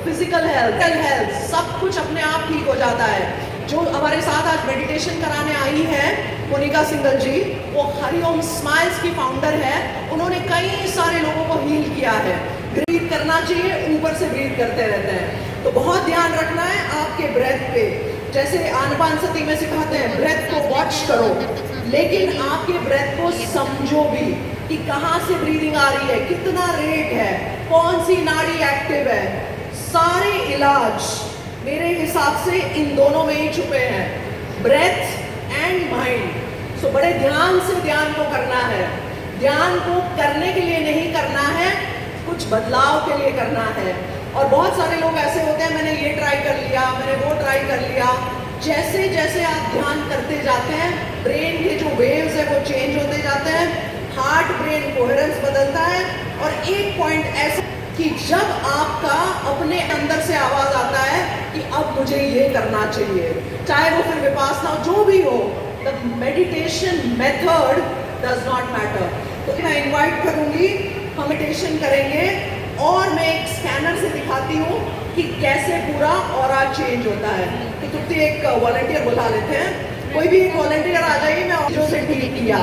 Physical health सब कुछ अपने आप ठीक हो जाता है। जो हमारे साथ आज मेडिटेशन कराने आई है मोनिका सिंघल जी, वो हरिओम स्माइल्स की फाउंडर है। उन्होंने कई सारे लोगों को हील किया है। ब्रीथ करना चाहिए, ऊपर से ब्रीथ करते रहते हैं। तो बहुत ध्यान रखना है आपके ब्रेथ पे। जैसे आनापानसती में सिखाते हैं ब्रेथ को वॉच करो, लेकिन आपके ब्रेथ को समझो भी कि कहाँ से ब्रीदिंग आ रही है, कितना रेट है, कौन सी नाड़ी एक्टिव है। सारे इलाज मेरे हिसाब से इन दोनों में ही छुपे हैं, ब्रेथ एंड माइंड। सो बड़े ध्यान से ध्यान को करना है। ध्यान को करने के लिए नहीं करना है, कुछ बदलाव के लिए करना है। और बहुत सारे लोग ऐसे होते हैं, मैंने ये ट्राई कर लिया, मैंने वो ट्राई कर लिया। जैसे जैसे आप ध्यान करते जाते हैं, ब्रेन के जो वेव्स है वो चेंज होते जाते हैं, हार्ट ब्रेन कोहेरेंस बदलता है। और एक पॉइंट ऐसा कि जब आपका अपने अंदर से आवाज आता है कि अब मुझे ये करना चाहिए, चाहे वो फिर विपासना जो भी हो, the meditation method does not matter. तो मैं इन्वाइट करूंगी, हम मेडिटेशन करेंगे और मैं एक स्कैनर से दिखाती हूँ कि कैसे पूरा ऑरा चेंज होता है। तो तुझे एक वॉलंटियर बुला लेते हैं, कोई भी एक वॉलंटियर आ जाइए। मैं जो से ठीक किया,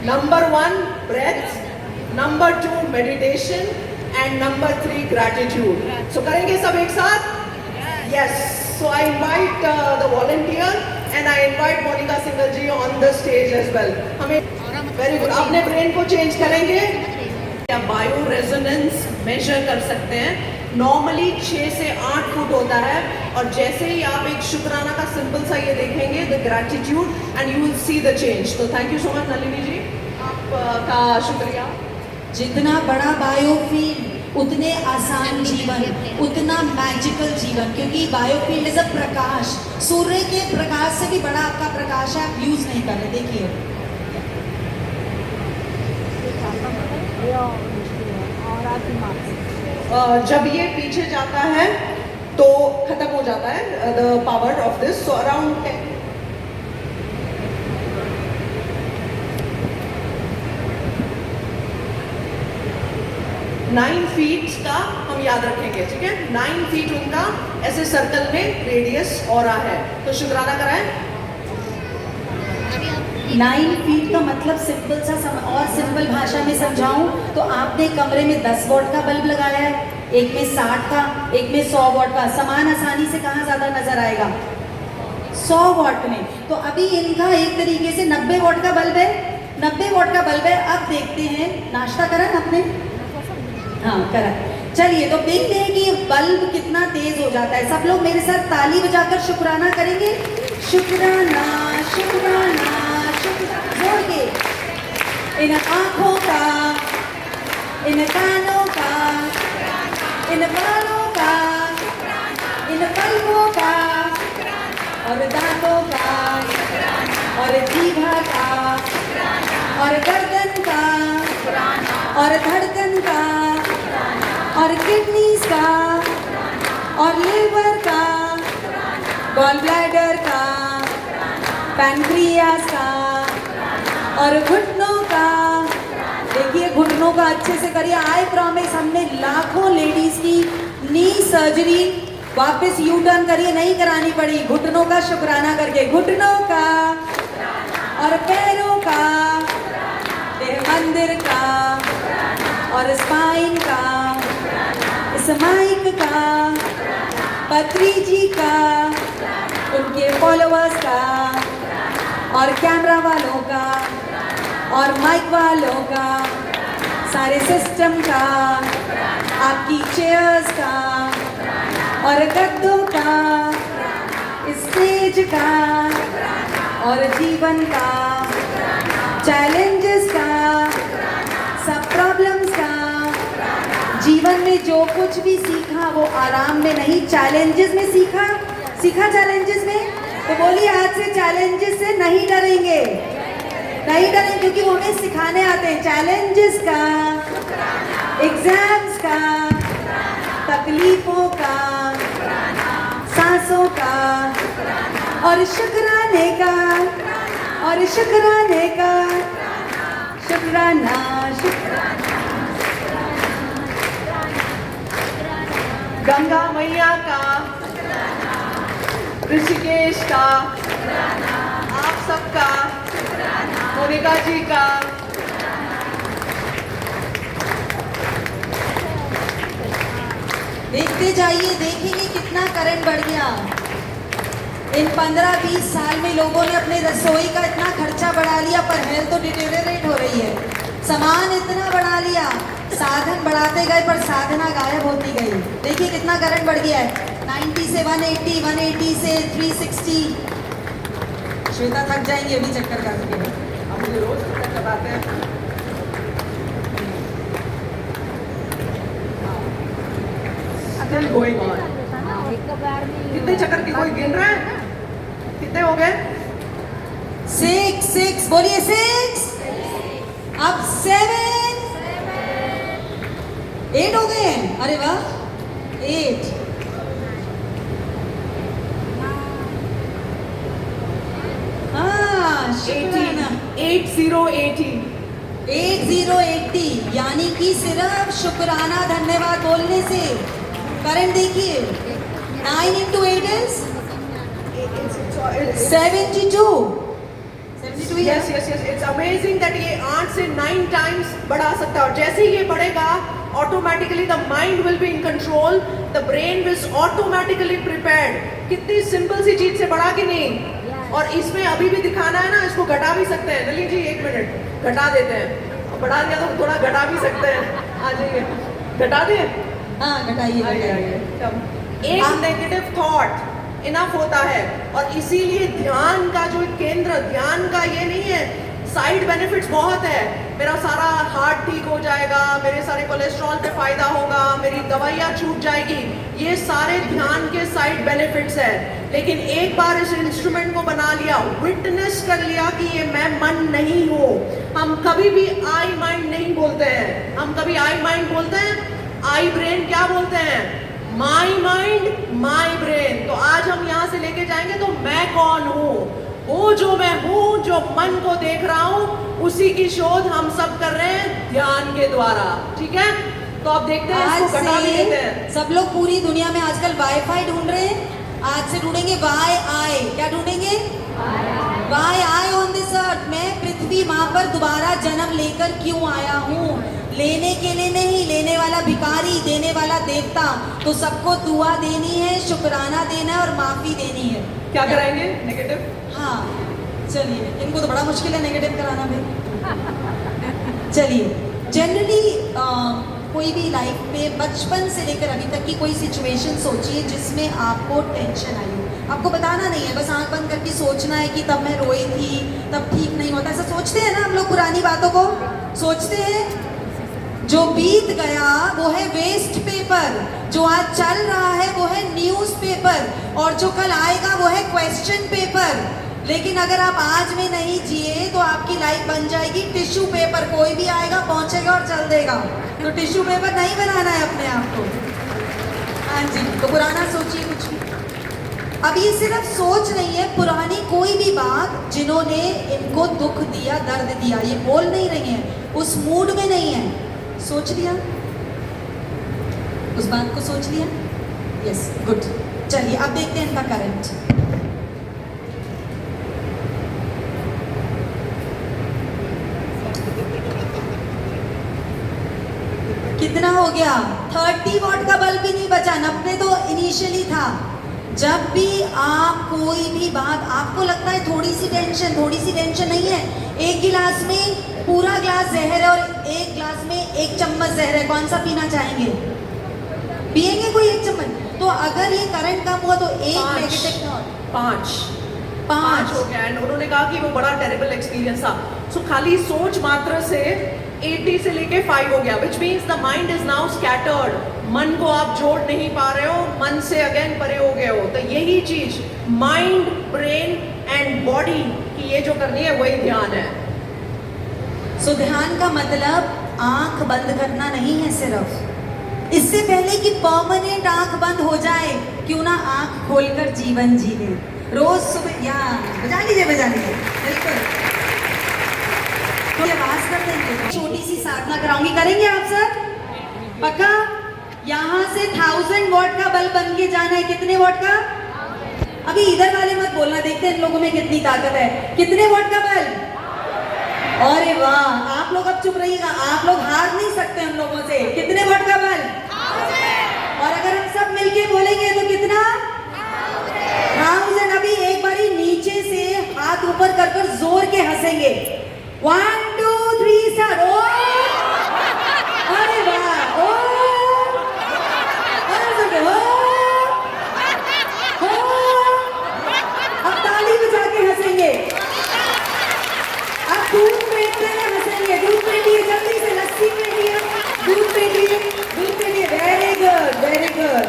number 1 breath, number 2 meditation and number 3 gratitude. So करेंगे सब एक साथ? Yes. So I invite the volunteer and I invite Monika Singhal ji on the stage as well. हमें वेरी गुड, अपने ब्रेन को चेंज करेंगे। या बायो रेजोनेंस मेजर कर सकते हैं। नॉर्मली 6 से 8 फुट होता है, और जैसे ही आप एक शुक्राना का सिंपल सा ये देखेंगे, the gratitude, and you will see the change. तो thank you so much Nalini ji, आपका शुक्रिया। जितना बड़ा बायोफील्ड उतने आसान जीवन, उतना मैजिकल जीवन, क्योंकि बायोफील्ड इज अ प्रकाश। सूर्य के प्रकाश से भी बड़ा आपका प्रकाश है, आप यूज नहीं कर रहे। देखिए जब ये पीछे जाता है तो खत्म हो जाता है the power of this. So around 9 feet का हम याद रखेंगे, ठीक है? 9 फीट उनका ऐसे सर्कल में रेडियस ऑरा है। तो शुक्राना कराएं। 9 फीट का मतलब सिंपल सा और सिंपल भाषा में समझाऊं तो आपने कमरे में 10 वॉट का बल्ब लगाया है, एक में 60 का, एक में 100 वॉट का। समान आसानी से कहाँ ज़्यादा नजर आएगा? 100 वॉट में। तो अभी इनका एक तरीके से 90 वॉट का बल्ब है, 90 वॉट का बल्ब है। अब देखते हैं, नाश्ता करा आपने? हाँ करा। चलिए तो देखते हैं कि ये बल्ब कितना तेज हो जाता है। सब लोग मेरे साथ ताली बजाकर शुक्राना करेंगे। शुक्राना शुक्राना जोड़ के। इन आँखों का, इन कानों का, इन बालों का, इन पलकों का, और दांतों का, और जीभा का, और गर्दन का, और धड़कन का, और किडनीज का, और लिवर का, गॉल ब्लैडर का, पैनक्रियास का, और घुटनों का। देखिए घुटनों का अच्छे से करिए। आई प्रॉमिस, हमने लाखों लेडीज की नी सर्जरी वापस यू टर्न करिए नहीं करानी पड़ी, घुटनों का शुक्राना करके। घुटनों का, और पैरों का, देह मंदिर का, और स्पाइन का, इस माइक का, पत्री जी का, उनके फॉलोअर्स का, और कैमरा वालों का, और माइक वालों का, सारे सिस्टम का, आपकी चेयर्स का, और गद्दों का, स्टेज का, और जीवन का, चैलेंजेस का, सब प्रॉब्लम्स का। जीवन में जो कुछ भी सीखा वो आराम में नहीं, चैलेंजेस में सीखा। सीखा चैलेंजेस में? तो बोलिए आज से चैलेंजेस से नहीं डरेंगे, नहीं डरेंगे, क्योंकि वो हमें सिखाने आते हैं। चैलेंजेस का, एग्जाम्स का, तकलीफों का, सांसों का, और शुक्राने का, और शुक्राने का। शुक्राना शुक्राना गंगा मैया का, ऋषिकेश का, आप सबका, मोनिका जी का, देखते जाइए, देखेंगे कितना करंट बढ़ गया। इन 15-20 साल में लोगों ने अपने रसोई का इतना खर्चा बढ़ा लिया, पर हेल्थ तो डिटेरियोरेट हो रही है। सामान इतना बढ़ा लिया, साधन बढ़ाते गए पर साधना गायब होती गई। देखिए कितना करंट बढ़ गया है, 90 से 180, 180 से 360। श्वेता थक जाएंगे अभी चक्कर काट के। हम मुझे रोज चक्कर लगाते हैं। Still going on. कितने चक्कर की कोई गिन रहा है? कितने हो गए? 6 बोलिए 6, अब 7, 8 हो गए हैं। अरे वाह, 8, हाँ, शुक्राना। 8080 8080, यानी कि सिर्फ शुक्राना धन्यवाद बोलने से करंट देखिए 9 into 8 is 72। Yes, yes, yes. It's amazing that ये 8 से 9 times बढ़ा सकता है, और जैसे ही ये बढ़ेगा automatically the mind will be in control, the brain will automatically prepared। कितनी सिंपल सी चीज से बढ़ा कि नहीं। और इसमें अभी भी दिखाना है ना, इसको घटा भी सकते हैं। नलिनी जी 1 मिनट घटा देते हैं, बढ़ा दिया तो थोड़ा घटा भी सकते हैं। आ जाइए, घटा दें। हाँ, घटाइए। एक नेगेटिव थॉट इनफ होता है, और इसीलिए ध्यान का जो केंद्र, ध्यान का ये नहीं है। साइड बेनिफिट्स बहुत है, मेरा सारा हार्ट ठीक हो जाएगा, मेरे सारे कोलेस्ट्रॉल पे फायदा होगा, मेरी दवाइयाँ छूट जाएगी, ये सारे ध्यान के साइड बेनिफिट्स है। लेकिन एक बार इस इंस्ट्रूमेंट को बना लिया, विटनेस कर लिया कि ये मैं मन नहीं हूँ। हम कभी भी आई माइंड नहीं बोलते हैं, हम कभी आई माइंड बोलते हैं, आई ब्रेन क्या बोलते हैं, माई माइंड माई ब्रेन। तो आज हम यहाँ से लेके जाएंगे तो मैं कौन हूँ, वो जो मैं हूँ, जो मन को देख रहा हूँ, उसी की शोध हम सब कर रहे हैं ध्यान के द्वारा। ठीक है, तो अब देखते हैं, आज इसको घटा भी देते हैं। से सब लोग पूरी दुनिया में आजकल वाईफाई ढूंढ रहे हैं। आज से ढूंढेंगे वाई आई, क्या ढूंढेंगे, why I on this earth. मैं पृथ्वी माँ पर दोबारा जन्म लेकर क्यों आया हूँ, लेने के लिए नहीं, लेने वाला भिखारी, देने वाला देवता। तो सबको दुआ देनी है, शुक्राना देना है और माफी देनी है। क्या कराएंगे, नेगेटिव? हाँ, चलिए, इनको तो बड़ा मुश्किल है नेगेटिव कराना भी। चलिए, जनरली कोई भी लाइफ में बचपन से लेकर अभी तक की कोई सिचुएशन सोचिए जिसमें आपको टेंशन आई हो। आपको बताना नहीं है, बस आंख बंद करके सोचना है कि तब मैं रोई थी, तब ठीक नहीं होता। ऐसा सोचते हैं ना हम लोग, पुरानी बातों को सोचते हैं। जो बीत गया वो है वेस्ट पेपर, जो आज चल रहा है वो है न्यूज़ पेपर, और जो कल आएगा वो है क्वेश्चन पेपर। लेकिन अगर आप आज में नहीं जिए तो आपकी लाइफ बन जाएगी टिश्यू पेपर। कोई भी आएगा, पहुंचेगा और चल देगा। तो टिश्यू पेपर नहीं बनाना है अपने आप को। हाँ जी, तो पुराना सोचिए कुछ भी। अब ये सिर्फ सोच नहीं है, पुरानी कोई भी बात जिन्होंने इनको दुख दिया, दर्द दिया, ये बोल नहीं रही हैं, उस मूड में नहीं है। सोच लिया, उस बात को सोच लिया। Yes, good. चलिए अब देखते हैं इनका करंट। कितना हो गया, 30 वॉट का बल्ब भी नहीं बचा। 90 तो इनिशियली था। जब भी आप कोई भी बात, आपको लगता है थोड़ी सी टेंशन नहीं है, एक गिलास में पूरा ग्लास जहर है और एक ग्लास में 1 चम्मच जहर है, कौन सा पीना चाहेंगे? पिएंगे कोई 1 चम्मच? तो अगर ये करंट कम हुआ तो एक नेगेटिव थॉट, 5 हो गया। एंड उन्होंने कहा कि वो बड़ा टेरिबल एक्सपीरियंस था। सो खाली सोच मात्र से 80 से लेके 5 हो गया, which means the mind is now scattered. मन को आप जोड़ नहीं पा रहे हो, मन से अगेन परे हो गए हो। तो यही चीज माइंड, ब्रेन एंड बॉडी की ये जो करनी है वही ध्यान है। सो ध्यान का मतलब आंख बंद करना नहीं है सिर्फ। इससे पहले कि परमानेंट आंख बंद हो जाए, क्यों ना आंख खोलकर जीवन जी ले। रोज सुबह या बजा लीजिए बिल्कुल, तो आवाज कर देंगे। छोटी सी साधना कराऊंगी, करेंगे आप सर? पक्का? यहाँ से 1000 वॉट का बल्ब बन के जाना है। कितने वॉट का? अभी इधर वाले मत बोलना, देखते हैं इन लोगों में कितनी ताकत है। कितने वॉट का बल्ब? अरे वाह, आप लोग अब चुप रहिएगा, आप लोग हार नहीं सकते उन लोगों से। कितने वॉट का बल्ब? और अगर हम सब मिलके बोलेंगे तो कितना? 1000। अभी एक बारी नीचे से हाथ ऊपर कर कर जोर के हंसेंगे। 1 2 3 स्टार्ट। ओ अरे वाह, ओ अब ताली बजा के हंसेंगे। अब दूध फेंटते हुए हंसेंगे। दूध फेंटिए जल्दी से, लस्सी फेंटिए, दूध फेंटिए, दूध फेंटिए। Very good, very good.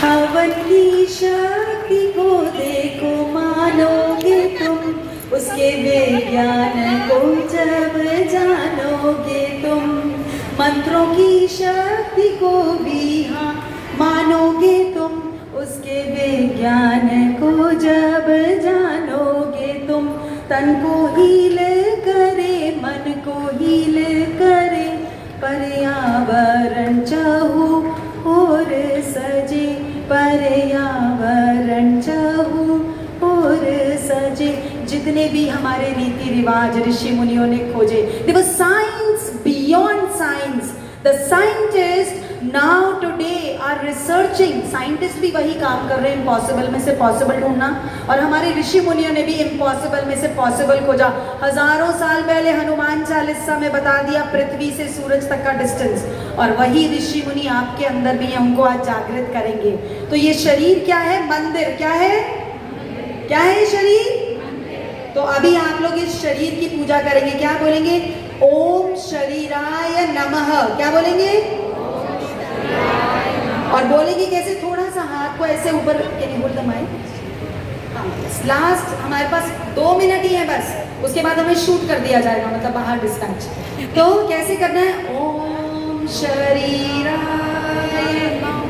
हवन की शक्ति को देखो, मानोगे तुम उसके विज्ञान को जब जानोगे तुम। मंत्रों की शक्ति को भी हाँ मानोगे तुम, उसके विज्ञान को जब जानोगे तुम। तन को हील करे, मन को हील करे, पर्यावरण चाहू और सजे, पर्यावरण चाहू और सजे। जितने भी हमारे रीति रिवाज ऋषि मुनियों ने खोजे, there was science beyond science. The scientists now today are researching. Scientist भी वही काम कर रहे हैं, इम्पॉसिबल में से पॉसिबल ढूंढना। और हमारे ऋषि मुनियों ने भी इम्पॉसिबल में से पॉसिबल खोजा। हजारों साल पहले हनुमान चालीसा में बता दिया पृथ्वी से सूरज तक का डिस्टेंस। और वही ऋषि मुनि आपके अंदर भी है, उनको आज जागृत करेंगे। तो ये शरीर क्या है? मंदिर। क्या है? क्या है ये शरीर? तो अभी आप लोग इस शरीर की पूजा करेंगे। क्या बोलेंगे? ओम शरीराय नमः। क्या बोलेंगे? और बोलेंगे कैसे? थोड़ा सा हाथ को ऐसे ऊपर, can you hold the mic? Last हमारे पास 2 मिनट ही है बस, उसके बाद हमें शूट कर दिया जाएगा, मतलब बाहर डिस्पैच। तो कैसे करना है? ओम शरीराय नमः।